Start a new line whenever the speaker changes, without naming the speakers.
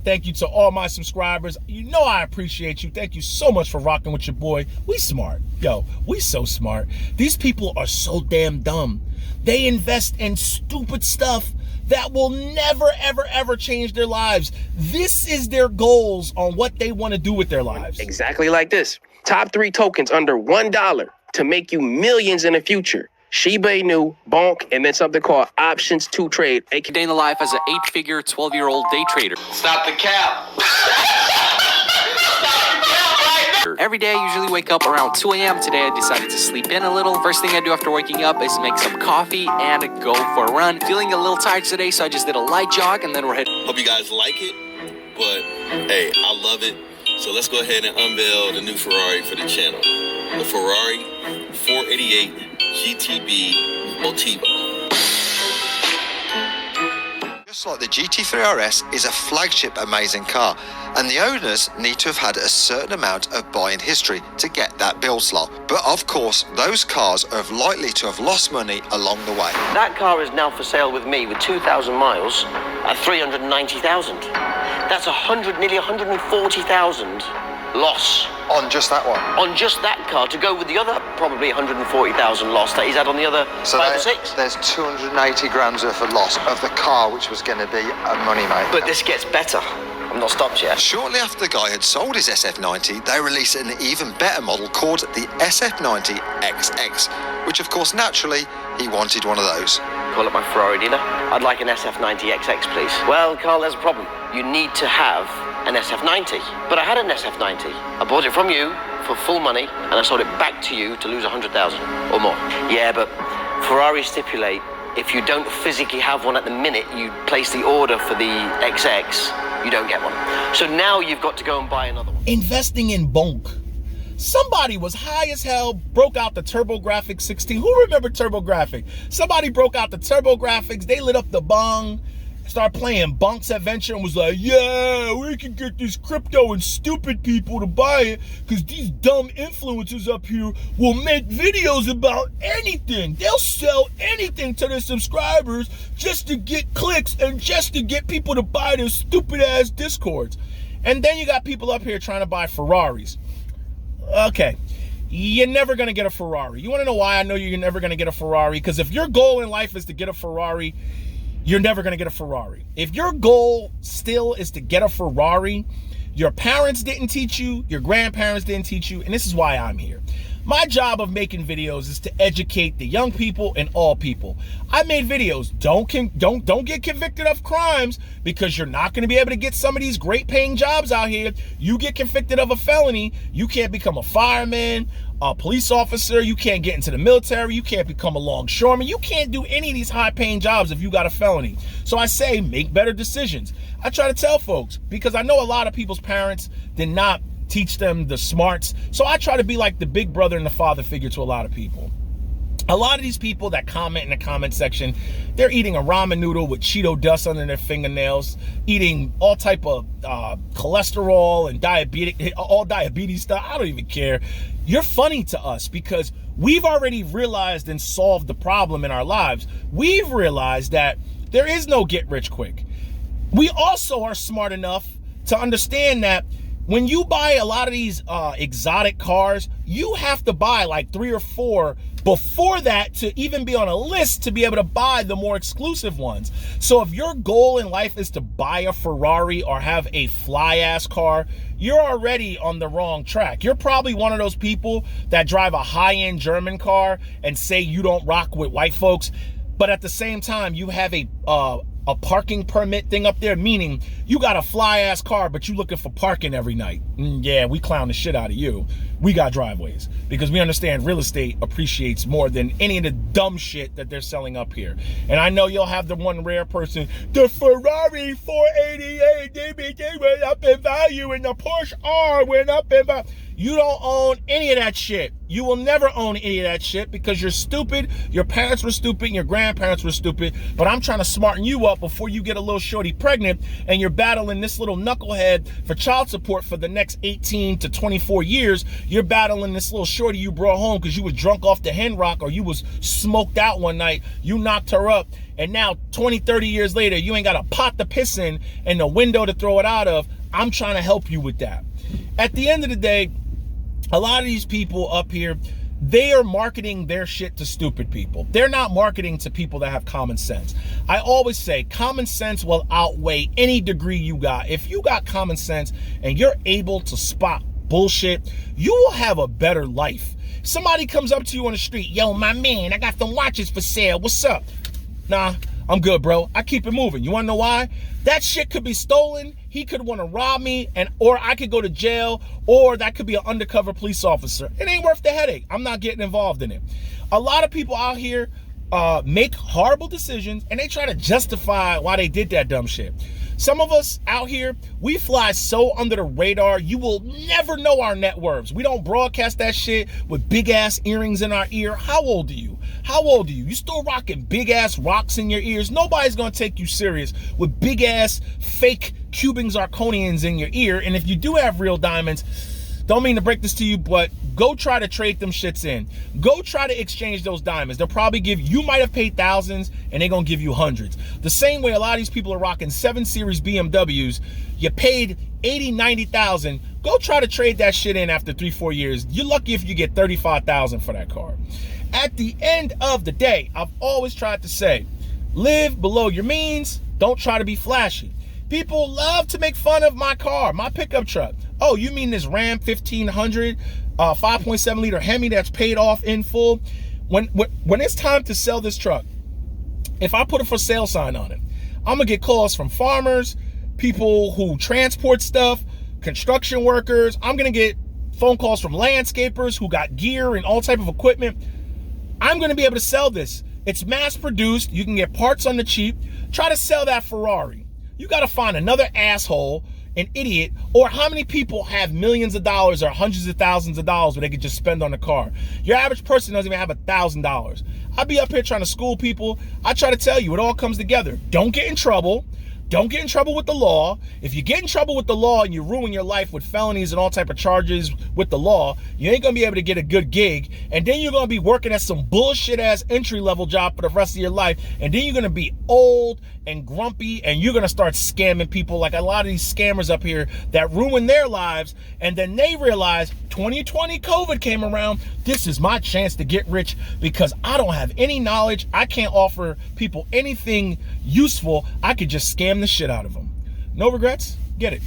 Thank you to all my subscribers. You know I appreciate you. Thank you so much for rocking with your boy. We smart. Yo, we so smart. These people are so damn dumb. They invest in stupid stuff that will never, ever, ever change their lives. This is their goals on what they want to do with their lives.
Exactly like this. Top 3 tokens under $1 to make you millions in the future. Shiba Inu, Bonk, and then something called Options to Trade.
A day in the life as an 8-figure, 12-year-old day trader.
Stop the cap.
Every day I usually wake up around 2 a.m. Today I decided to sleep in a little. First thing I do after waking up is make some coffee and go for a run. Feeling a little tired today, so I just did a light jog and then we're heading.
Hope you guys like it, but hey, I love it. So let's go ahead and unveil the new Ferrari for the channel. The Ferrari 488 GTB Motiva.
Just like the GT3 RS is a flagship amazing car, and the owners need to have had a certain amount of buying history to get that build slot. But of course, those cars are likely to have lost money along the way.
That car is now for sale with me with 2,000 miles at 390,000. That's nearly 140,000 loss.
On just that one?
On just that car, to go with the other probably 140,000 loss that he's had on the other 5 or 6.
There's 280 grand's worth of loss of the car, which was going to be a money maker.
But this gets better. I'm not stopped yet.
Shortly after the guy had sold his SF90, they released an even better model called the SF90 XX, which of course naturally he wanted one of those.
Call up my Ferrari dealer. I'd like an SF90 XX, please. Well, Carl, there's a problem. You need to have an SF90. But I had an SF90. I bought it from you for full money, and I sold it back to you to lose 100,000 or more. Yeah, but Ferrari stipulate if you don't physically have one at the minute you place the order for the XX, you don't get one. So now you've got to go and buy another one.
Investing in Bonk. Somebody was high as hell, broke out the TurboGrafx 16. Who remember TurboGrafx? Somebody broke out the TurboGrafx, they lit up the bong, started playing Bonk's Adventure and was like, yeah, we can get these crypto and stupid people to buy it because these dumb influencers up here will make videos about anything. They'll sell anything to their subscribers just to get clicks and just to get people to buy their stupid ass Discords. And then you got people up here trying to buy Ferraris. Okay, you're never going to get a Ferrari. You want to know why I know you're never going to get a Ferrari? Because if your goal in life is to get a Ferrari, you're never going to get a Ferrari. If your goal still is to get a Ferrari, your parents didn't teach you, your grandparents didn't teach you, and this is why I'm here. My job of making videos is to educate the young people and all people. I made videos. Don't get convicted of crimes because you're not going to be able to get some of these great paying jobs out here. You get convicted of a felony, you can't become a fireman, a police officer, you can't get into the military, you can't become a longshoreman, you can't do any of these high paying jobs if you got a felony. So I say make better decisions. I try to tell folks because I know a lot of people's parents did not teach them the smarts. So I try to be like the big brother and the father figure to a lot of people. A lot of these people that comment in the comment section, they're eating a ramen noodle with Cheeto dust under their fingernails, eating all type of cholesterol and diabetes stuff. I don't even care. You're funny to us because we've already realized and solved the problem in our lives. We've realized that there is no get rich quick. We also are smart enough to understand that when you buy a lot of these exotic cars, you have to buy like 3 or 4 before that to even be on a list to be able to buy the more exclusive ones. So if your goal in life is to buy a Ferrari or have a fly-ass car, you're already on the wrong track. You're probably one of those people that drive a high-end German car and say you don't rock with white folks, but at the same time, you have a parking permit thing up there, meaning you got a fly-ass car, but you looking for parking every night. Yeah, we clown the shit out of you. We got driveways because we understand real estate appreciates more than any of the dumb shit that they're selling up here. And I know you'll have the one rare person, the Ferrari 488, they went up in value and the Porsche R went up in value. You don't own any of that shit. You will never own any of that shit because you're stupid. Your parents were stupid and your grandparents were stupid. But I'm trying to smarten you up before you get a little shorty pregnant and you're battling this little knucklehead for child support for the next 18 to 24 years. You're battling this little shorty you brought home because you was drunk off the hen rock or you was smoked out one night. You knocked her up. And now 20, 30 years later, you ain't got a pot to piss in and a window to throw it out of. I'm trying to help you with that. At the end of the day, a lot of these people up here, they are marketing their shit to stupid people. They're not marketing to people that have common sense. I always say common sense will outweigh any degree you got. If you got common sense and you're able to spot bullshit, you will have a better life. Somebody comes up to you on the street, yo, my man, I got some watches for sale. What's up? Nah, I'm good, bro. I keep it moving. You want to know why? That shit could be stolen. He could want to rob me, or I could go to jail, or that could be an undercover police officer. It ain't worth the headache. I'm not getting involved in it. A lot of people out here make horrible decisions, and they try to justify why they did that dumb shit. Some of us out here, we fly so under the radar, you will never know our net worths. We don't broadcast that shit with big ass earrings in our ear. How old are you? How old are you? You still rocking big ass rocks in your ears? Nobody's gonna take you serious with big ass fake Cuban zirconians in your ear. And if you do have real diamonds, don't mean to break this to you, but go try to trade them shits in. Go try to exchange those diamonds. They'll probably you might have paid thousands and they're gonna give you hundreds. The same way a lot of these people are rocking 7 Series BMWs. You paid 80, 90,000. Go try to trade that shit in after 3-4 years. You're lucky if you get 35,000 for that car. At the end of the day, I've always tried to say, live below your means. Don't try to be flashy. People love to make fun of my car, my pickup truck. Oh, you mean this Ram 1500 5.7 liter Hemi that's paid off in full? When it's time to sell this truck, if I put a for sale sign on it, I'm gonna get calls from farmers, people who transport stuff, construction workers. I'm gonna get phone calls from landscapers who got gear and all type of equipment. I'm gonna be able to sell this. It's mass produced. You can get parts on the cheap. Try to sell that Ferrari. You gotta find another asshole, an idiot, or how many people have millions of dollars or hundreds of thousands of dollars where they could just spend on a car? Your average person doesn't even have $1,000. I be up here trying to school people. I try to tell you, it all comes together. Don't get in trouble. Don't get in trouble with the law. If you get in trouble with the law and you ruin your life with felonies and all type of charges with the law, you ain't gonna be able to get a good gig. And then you're gonna be working at some bullshit ass entry level job for the rest of your life. And then you're gonna be old and grumpy and you're gonna start scamming people like a lot of these scammers up here that ruin their lives. And then they realize 2020 COVID came around. This is my chance to get rich because I don't have any knowledge. I can't offer people anything useful. I could just scam the shit out of them. No regrets? Get it.